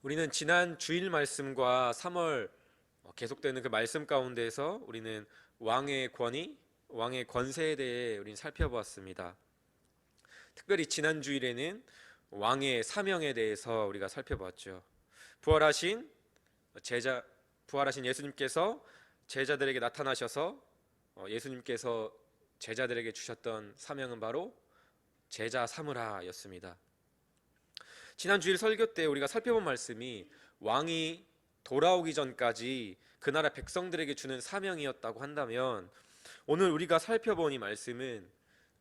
우리는 지난 주일 말씀과 3월 계속되는 그 말씀 가운데에서 우리는 왕의 권위, 왕의 권세에 대해 우리는 살펴보았습니다. 특별히 지난 주일에는 왕의 사명에 대해서 우리가 살펴보았죠. 부활하신 제자, 부활하신 예수님께서 제자들에게 나타나셔서 예수님께서 제자들에게 주셨던 사명은 바로 제자 삼으라였습니다. 지난 주일 설교 때 우리가 살펴본 말씀이 왕이 돌아오기 전까지 그 나라 백성들에게 주는 사명이었다고 한다면, 오늘 우리가 살펴본 이 말씀은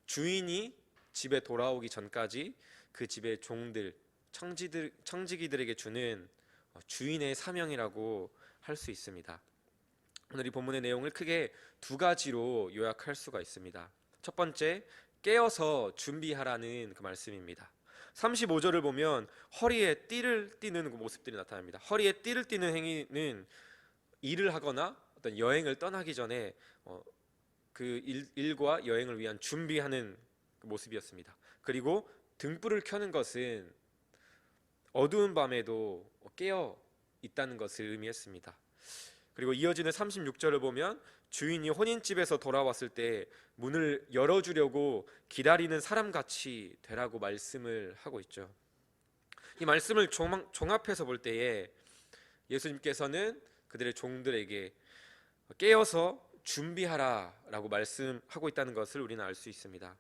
주인이 집에 돌아오기 전까지 그 집의 종들, 청지기들에게 주는 주인의 사명이라고 할 수 있습니다. 오늘 이 본문의 내용을 크게 두 가지로 요약할 수가 있습니다. 첫 번째, 깨어서 준비하라는 그 말씀입니다. 35절을 보면 허리에 띠를 띠는 그 모습들이 나타납니다. 허리에 띠를 띠는 행위는 일을 하거나 어떤 여행을 떠나기 전에 그 일과 여행을 위한 준비하는 그 모습이었습니다. 그리고 등불을 켜는 것은 어두운 밤에도 깨어 있다는 것을 의미했습니다. 그리고 이어지는 36절을 보면 주인이 혼인집에서 돌아왔을 때 문을 열어주려고 기다리는 사람같이 되라고 말씀을 하고 있죠. 이 말씀을 종합해서 볼 때에 예수님께서는 그들의 종들에게 깨어서 준비하라라고 말씀하고 있다는 것을 우리는 알 수 있습니다.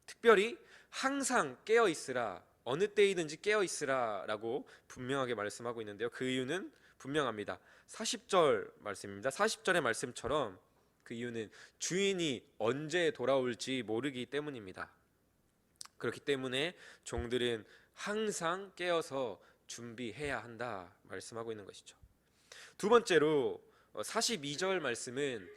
특별히 항상 깨어 있으라, 어느 때이든지 깨어 있으라라고 분명하게 말씀하고 있는데요. 그 이유는 분명합니다. 40절 말씀입니다. 40절의 말씀처럼 그 이유는 주인이 언제 돌아올지 모르기 때문입니다. 그렇기 때문에 종들은 항상 깨어서 준비해야 한다 말씀하고 있는 것이죠. 두 번째로 42절 말씀은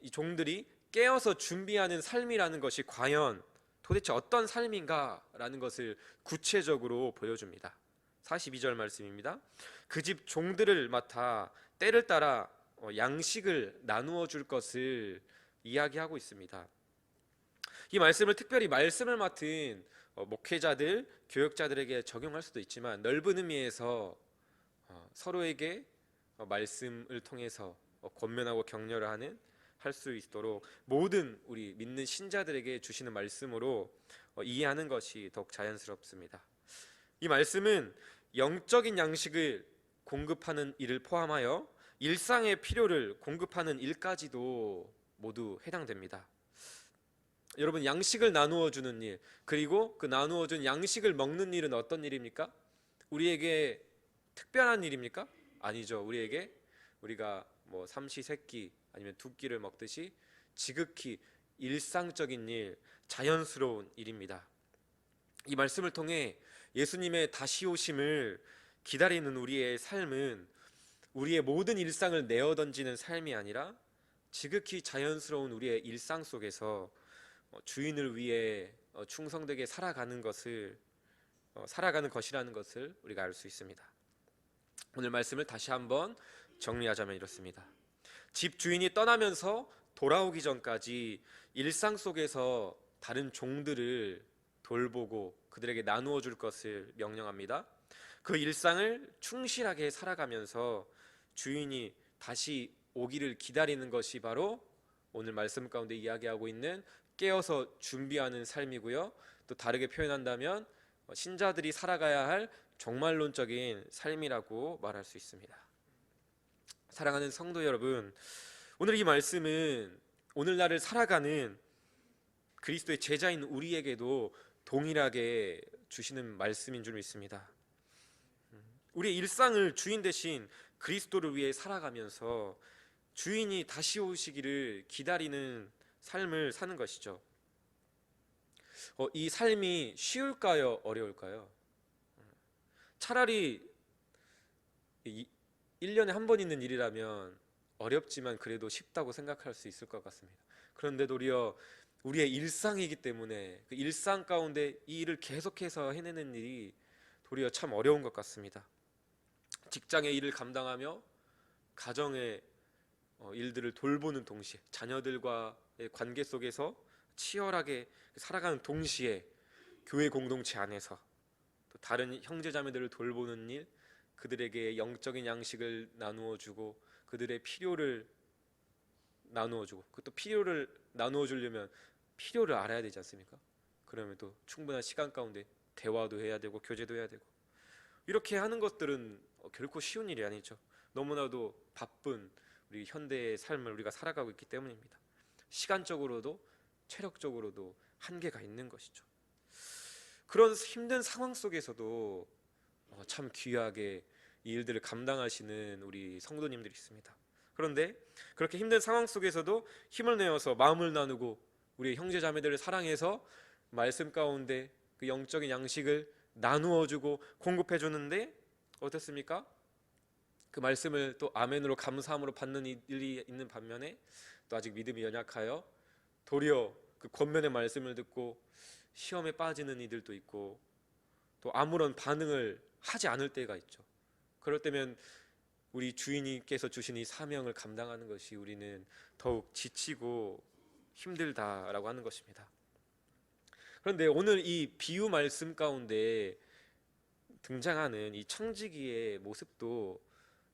이 종들이 깨어서 준비하는 삶이라는 것이 과연 도대체 어떤 삶인가라는 것을 구체적으로 보여줍니다. 42절 말씀입니다. 그 집 종들을 맡아 때를 따라 양식을 나누어 줄 것을 이야기하고 있습니다. 이 말씀을 특별히 말씀을 맡은 목회자들, 교역자들에게 적용할 수도 있지만, 넓은 의미에서 서로에게 말씀을 통해서 권면하고 격려를 하는 할 수 있도록 모든 우리 믿는 신자들에게 주시는 말씀으로 이해하는 것이 더욱 자연스럽습니다. 이 말씀은 영적인 양식을 공급하는 일을 포함하여 일상의 필요를 공급하는 일까지도 모두 해당됩니다. 여러분, 양식을 나누어 주는 일, 그리고 그 나누어 준 양식을 먹는 일은 어떤 일입니까? 우리에게 특별한 일입니까? 아니죠. 우리가 뭐 삼시세끼 아니면 두 끼를 먹듯이 지극히 일상적인 일, 자연스러운 일입니다. 이 말씀을 통해 예수님의 다시 오심을 기다리는 우리의 삶은 우리의 모든 일상을 내어 던지는 삶이 아니라 지극히 자연스러운 우리의 일상 속에서 주인을 위해 충성되게 살아가는 것이라는 것을 우리가 알 수 있습니다. 오늘 말씀을 다시 한번 정리하자면 이렇습니다. 집 주인이 떠나면서 돌아오기 전까지 일상 속에서 다른 종들을 돌보고 그들에게 나누어 줄 것을 명령합니다. 그 일상을 충실하게 살아가면서 주인이 다시 오기를 기다리는 것이 바로 오늘 말씀 가운데 이야기하고 있는 깨어서 준비하는 삶이고요. 또 다르게 표현한다면 신자들이 살아가야 할 종말론적인 삶이라고 말할 수 있습니다. 사랑하는 성도 여러분, 오늘 이 말씀은 오늘날을 살아가는 그리스도의 제자인 우리에게도 동일하게 주시는 말씀인 줄 믿습니다. 우리의 일상을 주인 대신 그리스도를 위해 살아가면서 주인이 다시 오시기를 기다리는 삶을 사는 것이죠. 이 삶이 쉬울까요? 어려울까요? 차라리 1년에 한 번 있는 일이라면 어렵지만 그래도 쉽다고 생각할 수 있을 것 같습니다. 그런데 도리어 우리의 일상이기 때문에 그 일상 가운데 이 일을 계속해서 해내는 일이 도리어 참 어려운 것 같습니다. 직장의 일을 감당하며 가정의 일들을 돌보는 동시에 자녀들과의 관계 속에서 치열하게 살아가는 동시에 교회 공동체 안에서 또 다른 형제자매들을 돌보는 일, 그들에게 영적인 양식을 나누어 주고 그들의 필요를 나누어 주고, 그것도 필요를 나누어 주려면 필요를 알아야 되지 않습니까? 그러면 또 충분한 시간 가운데 대화도 해야 되고 교제도 해야 되고, 이렇게 하는 것들은 결코 쉬운 일이 아니죠. 너무나도 바쁜 우리 현대의 삶을 우리가 살아가고 있기 때문입니다. 시간적으로도 체력적으로도 한계가 있는 것이죠. 그런 힘든 상황 속에서도 참 귀하게 이 일들을 감당하시는 우리 성도님들이 있습니다. 그런데 그렇게 힘든 상황 속에서도 힘을 내어서 마음을 나누고 우리 형제 자매들을 사랑해서 말씀 가운데 그 영적인 양식을 나누어 주고 공급해 주는데 어떻습니까? 그 말씀을 또 아멘으로 감사함으로 받는 일이 있는 반면에 또 아직 믿음이 연약하여 도리어 그 권면의 말씀을 듣고 시험에 빠지는 이들도 있고, 또 아무런 반응을 하지 않을 때가 있죠. 그럴 때면 우리 주인님께서 주신 이 사명을 감당하는 것이 우리는 더욱 지치고 힘들다라고 하는 것입니다. 그런데 오늘 이 비유 말씀 가운데 등장하는 이 청지기의 모습도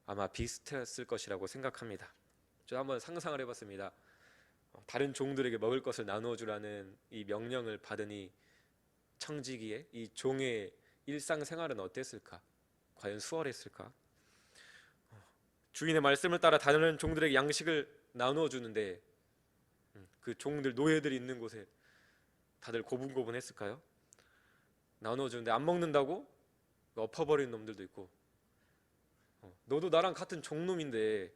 아마 비슷했을 것이라고 생각합니다. 저 한번 상상을 해봤습니다. 다른 종들에게 먹을 것을 나누어 주라는 이 명령을 받은 이 청지기의 이 종의 일상생활은 어땠을까? 과연 수월했을까? 주인의 말씀을 따라 다른 종들에게 양식을 나누어 주는데 그 종들, 노예들이 있는 곳에 다들 고분고분했을까요? 나누어 주는데 안 먹는다고 엎어버리는 놈들도 있고, 너도 나랑 같은 종놈인데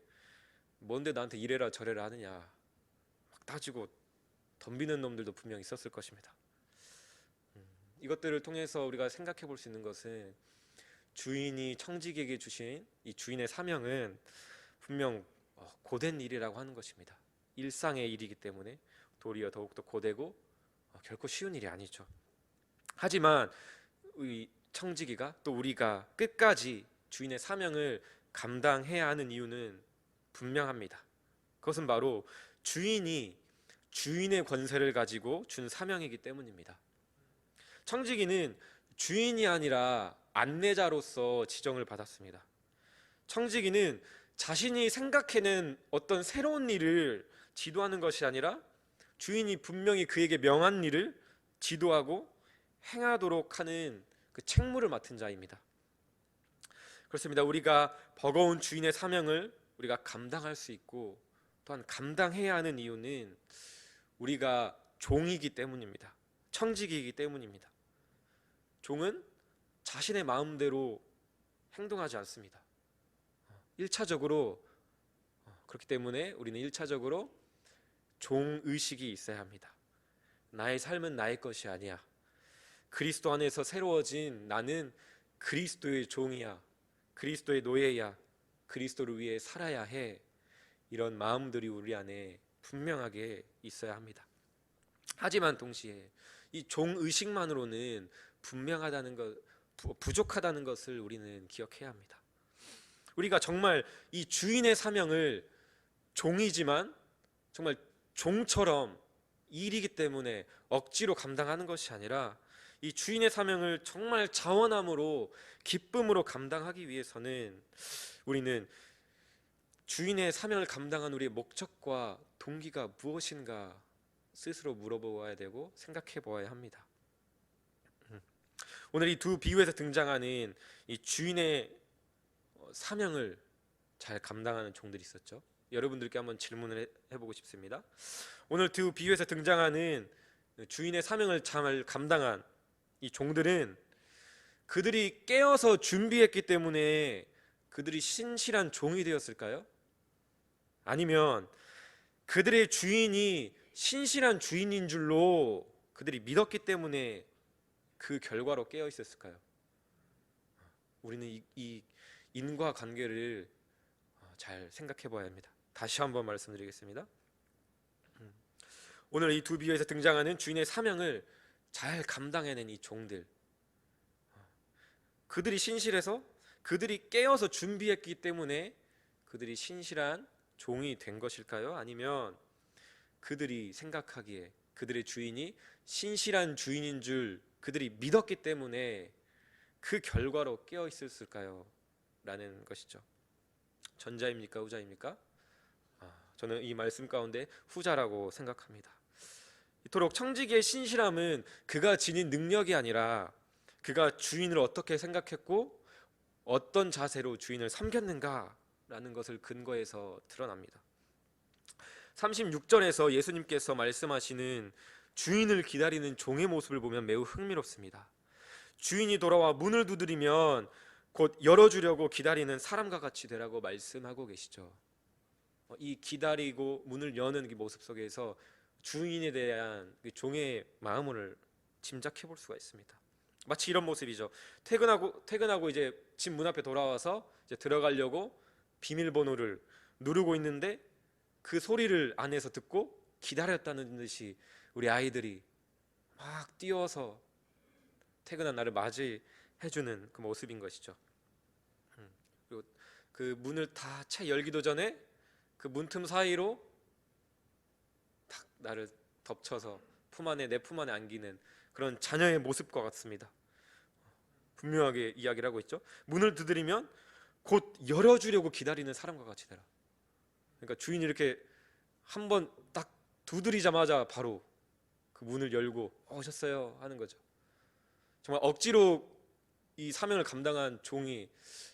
뭔데 나한테 이래라 저래라 하느냐 막 따지고 덤비는 놈들도 분명 있었을 것입니다. 이것들을 통해서 우리가 생각해 볼 수 있는 것은 주인이 청지기에게 주신 이 주인의 사명은 분명 고된 일이라고 하는 것입니다. 일상의 일이기 때문에 도리어 더욱더 고되고 결코 쉬운 일이 아니죠. 하지만 이 청지기가 또 우리가 끝까지 주인의 사명을 감당해야 하는 이유는 분명합니다. 그것은 바로 주인이 주인의 권세를 가지고 준 사명이기 때문입니다. 청지기는 주인이 아니라 안내자로서 지정을 받았습니다. 청지기는 자신이 생각해낸 어떤 새로운 일을 지도하는 것이 아니라 주인이 분명히 그에게 명한 일을 지도하고 행하도록 하는 그 책무를 맡은 자입니다. 그렇습니다. 우리가 버거운 주인의 사명을 우리가 감당할 수 있고 또한 감당해야 하는 이유는 우리가 종이기 때문입니다. 청지기이기 때문입니다. 종은 자신의 마음대로 행동하지 않습니다. 1차적으로 그렇기 때문에 우리는 1차적으로 종의식이 있어야 합니다. 나의 삶은 나의 것이 아니야. 그리스도 안에서 새로워진 나는 그리스도의 종이야. 그리스도의 노예야. 그리스도를 위해 살아야 해. 이런 마음들이 우리 안에 분명하게 있어야 합니다. 하지만 동시에 이 종의식만으로는 분명하다는 것, 부족하다는 것을 우리는 기억해야 합니다. 우리가 정말 이 주인의 사명을 종이지만 정말 종처럼 일이기 때문에 억지로 감당하는 것이 아니라 이 주인의 사명을 정말 자원함으로 기쁨으로 감당하기 위해서는 우리는 주인의 사명을 감당한 우리의 목적과 동기가 무엇인가 스스로 물어보아야 되고 생각해 보아야 합니다. 오늘 이 두 비유에서 등장하는 이 주인의 사명을 잘 감당하는 종들이 있었죠. 여러분들께 한번 질문을 해보고 싶습니다. 오늘 두 비유에서 등장하는 주인의 사명을 잘 감당한 이 종들은 그들이 깨어서 준비했기 때문에 그들이 신실한 종이 되었을까요? 아니면 그들의 주인이 신실한 주인인 줄로 그들이 믿었기 때문에 그 결과로 깨어 있었을까요? 우리는 이 인과관계를 잘 생각해 봐야 합니다. 다시 한번 말씀드리겠습니다. 오늘 이 두 비유에서 등장하는 주인의 사명을 잘 감당해낸 이 종들, 그들이 신실해서 그들이 깨어서 준비했기 때문에 그들이 신실한 종이 된 것일까요? 아니면 그들이 생각하기에 그들의 주인이 신실한 주인인 줄 그들이 믿었기 때문에 그 결과로 깨어 있었을까요? 라는 것이죠. 전자입니까 후자입니까? 저는 이 말씀 가운데 후자라고 생각합니다. 이토록 청지기의 신실함은 그가 지닌 능력이 아니라 그가 주인을 어떻게 생각했고 어떤 자세로 주인을 섬겼는가라는 것을 근거해서 드러납니다. 36절에서 예수님께서 말씀하시는 주인을 기다리는 종의 모습을 보면 매우 흥미롭습니다. 주인이 돌아와 문을 두드리면 곧 열어주려고 기다리는 사람과 같이 되라고 말씀하고 계시죠. 이 기다리고 문을 여는 그 모습 속에서 주인에 대한 그 종의 마음을 짐작해 볼 수가 있습니다. 마치 이런 모습이죠. 퇴근하고 이제 집 문 앞에 돌아와서 이제 들어가려고 비밀번호를 누르고 있는데 그 소리를 안에서 듣고 기다렸다는 듯이 우리 아이들이 막 뛰어서 퇴근한 날을 맞이해주는 그 모습인 것이죠. 그리고 그 문을 다 채 열기도 전에 그 문틈 사이로 탁 나를 덮쳐서 내 품 안에 안기는 그런 자녀의 모습과 같습니다. 분명하게 이야기를 하고 있죠. 문을 두드리면 곧 열어주려고 기다리는 사람과 같이 되라. 그러니까 주인이 이렇게 한번 딱 두드리자마자 바로 그 문을 열고 오셨어요 하는 거죠. 정말 억지로 이 사명을 감당한 종이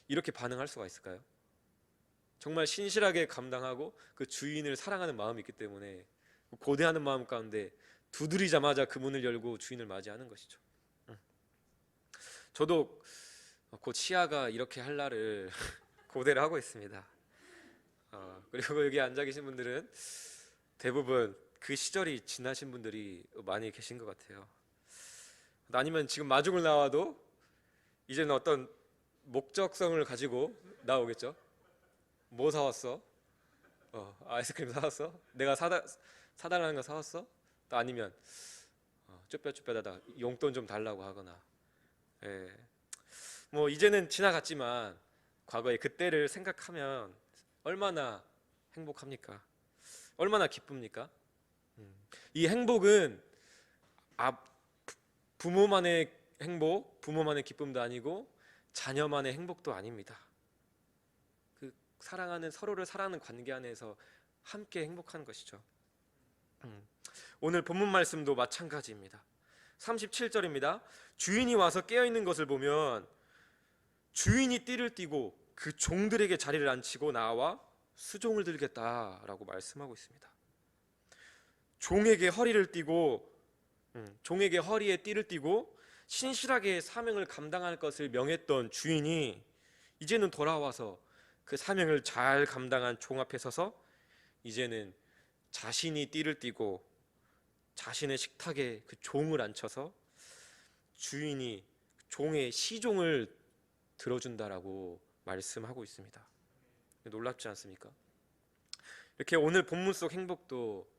이렇게 반응할 수가 있을까요? 정말 신실하게 감당하고 그 주인을 사랑하는 마음이 있기 때문에 고대하는 마음 가운데 두드리자마자 그 문을 열고 주인을 맞이하는 것이죠. 저도 곧 시아가 이렇게 할 날을 고대를 하고 있습니다. 그리고 여기 앉아 계신 분들은 대부분 그 시절이 지나신 분들이 많이 계신 것 같아요. 아니면 지금 마중을 나와도 이제는 어떤 목적성을 가지고 나오겠죠. 뭐 사왔어? 아이스크림 사왔어? 내가 사달라는 거 사왔어? 또 아니면 쭈뼛쭈뼛하다 용돈 좀 달라고 하거나. 예. 뭐 이제는 지나갔지만 과거의 그때를 생각하면 얼마나 행복합니까? 얼마나 기쁩니까? 이 행복은 부모만의 행복, 부모만의 기쁨도 아니고 자녀만의 행복도 아닙니다. 그 서로를 사랑하는 관계 안에서 함께 행복한 것이죠. 오늘 본문 말씀도 마찬가지입니다. 37절입니다. 주인이 와서 깨어있는 것을 보면 주인이 띠를 띠고 그 종들에게 자리를 앉히고 나와 수종을 들겠다라고 말씀하고 있습니다. 종에게 허리에 띠를 띠고 신실하게 사명을 감당할 것을 명했던 주인이 이제는 돌아와서 그 사명을 잘 감당한 종 앞에 서서 이제는 자신이 띠를 띠고 자신의 식탁에 그 종을 앉혀서 주인이 종의 시종을 들어준다라고 말씀하고 있습니다. 놀랍지 않습니까? 이렇게 오늘 본문 속 행복도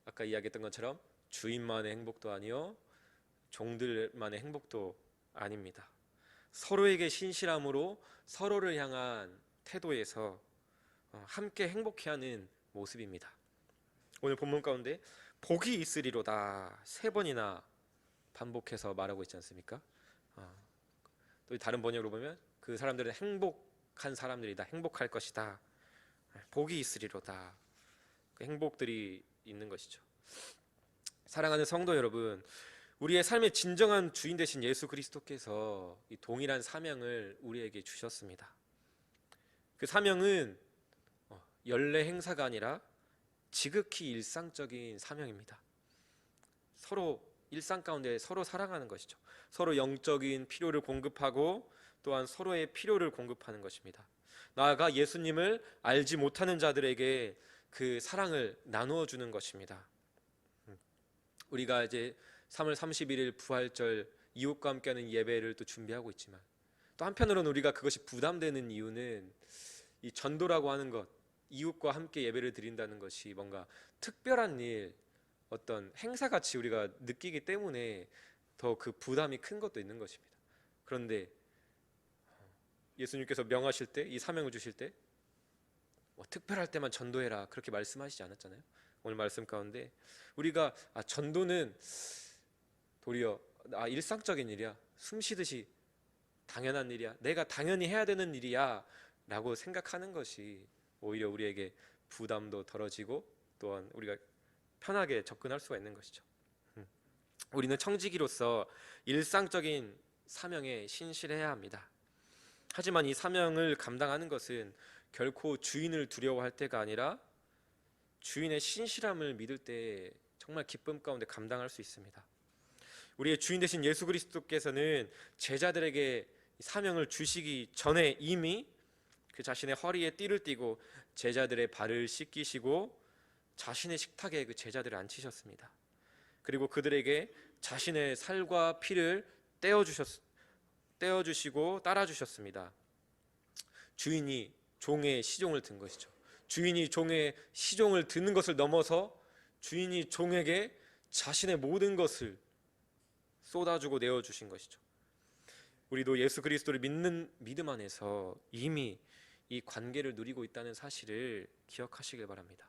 아까 이야기했던 것처럼 주인만의 행복도 아니요 종들만의 행복도 아닙니다. 서로에게 신실함으로 서로를 향한 태도에서 함께 행복해하는 모습입니다. 오늘 본문 가운데 복이 있으리로다 3번이나 반복해서 말하고 있지 않습니까? 또 다른 번역으로 보면 그 사람들은 행복한 사람들이다, 행복할 것이다, 복이 있으리로다, 그 행복들이 있는 것이죠. 사랑하는 성도 여러분, 우리의 삶의 진정한 주인 되신 예수 그리스도께서 이 동일한 사명을 우리에게 주셨습니다. 그 사명은 연례 행사가 아니라 지극히 일상적인 사명입니다. 서로 일상 가운데 서로 사랑하는 것이죠. 서로 영적인 필요를 공급하고 또한 서로의 필요를 공급하는 것입니다. 나아가 예수님을 알지 못하는 자들에게 그 사랑을 나누어 주는 것입니다. 우리가 이제 3월 31일 부활절 이웃과 함께하는 예배를 또 준비하고 있지만 또 한편으로는 우리가 그것이 부담되는 이유는 이 전도라고 하는 것, 이웃과 함께 예배를 드린다는 것이 뭔가 특별한 일, 어떤 행사같이 우리가 느끼기 때문에 더 그 부담이 큰 것도 있는 것입니다. 그런데 예수님께서 명하실 때, 이 사명을 주실 때 특별할 때만 전도해라 그렇게 말씀하시지 않았잖아요. 오늘 말씀 가운데 우리가 전도는 도리어 일상적인 일이야, 숨쉬듯이 당연한 일이야, 내가 당연히 해야 되는 일이야 라고 생각하는 것이 오히려 우리에게 부담도 덜어지고 또한 우리가 편하게 접근할 수가 있는 것이죠. 우리는 청지기로서 일상적인 사명에 신실해야 합니다. 하지만 이 사명을 감당하는 것은 결코 주인을 두려워할 때가 아니라 주인의 신실함을 믿을 때 정말 기쁨 가운데 감당할 수 있습니다. 우리의 주인 되신 예수 그리스도께서는 제자들에게 사명을 주시기 전에 이미 그 자신의 허리에 띠를 띠고 제자들의 발을 씻기시고 자신의 식탁에 그 제자들을 앉히셨습니다. 그리고 그들에게 자신의 살과 피를 떼어주시고 따라주셨습니다. 주인이 종의 시종을 든 것이죠. 주인이 종의 시종을 드는 것을 넘어서 주인이 종에게 자신의 모든 것을 쏟아주고 내어주신 것이죠. 우리도 예수 그리스도를 믿는 믿음 안에서 이미 이 관계를 누리고 있다는 사실을 기억하시길 바랍니다.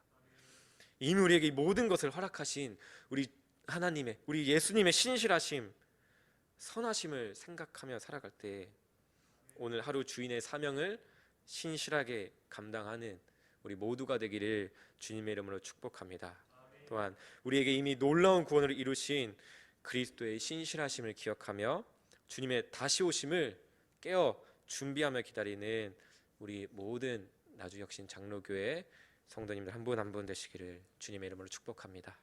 이미 우리에게 모든 것을 허락하신 우리 하나님의, 우리 예수님의 신실하심, 선하심을 생각하며 살아갈 때 오늘 하루 주인의 사명을 신실하게 감당하는 우리 모두가 되기를 주님의 이름으로 축복합니다. 또한 우리에게 이미 놀라운 구원을 이루신 그리스도의 신실하심을 기억하며 주님의 다시 오심을 깨어 준비하며 기다리는 우리 모든 나주혁신 장로교회 성도님들 한 분 한 분 되시기를 주님의 이름으로 축복합니다.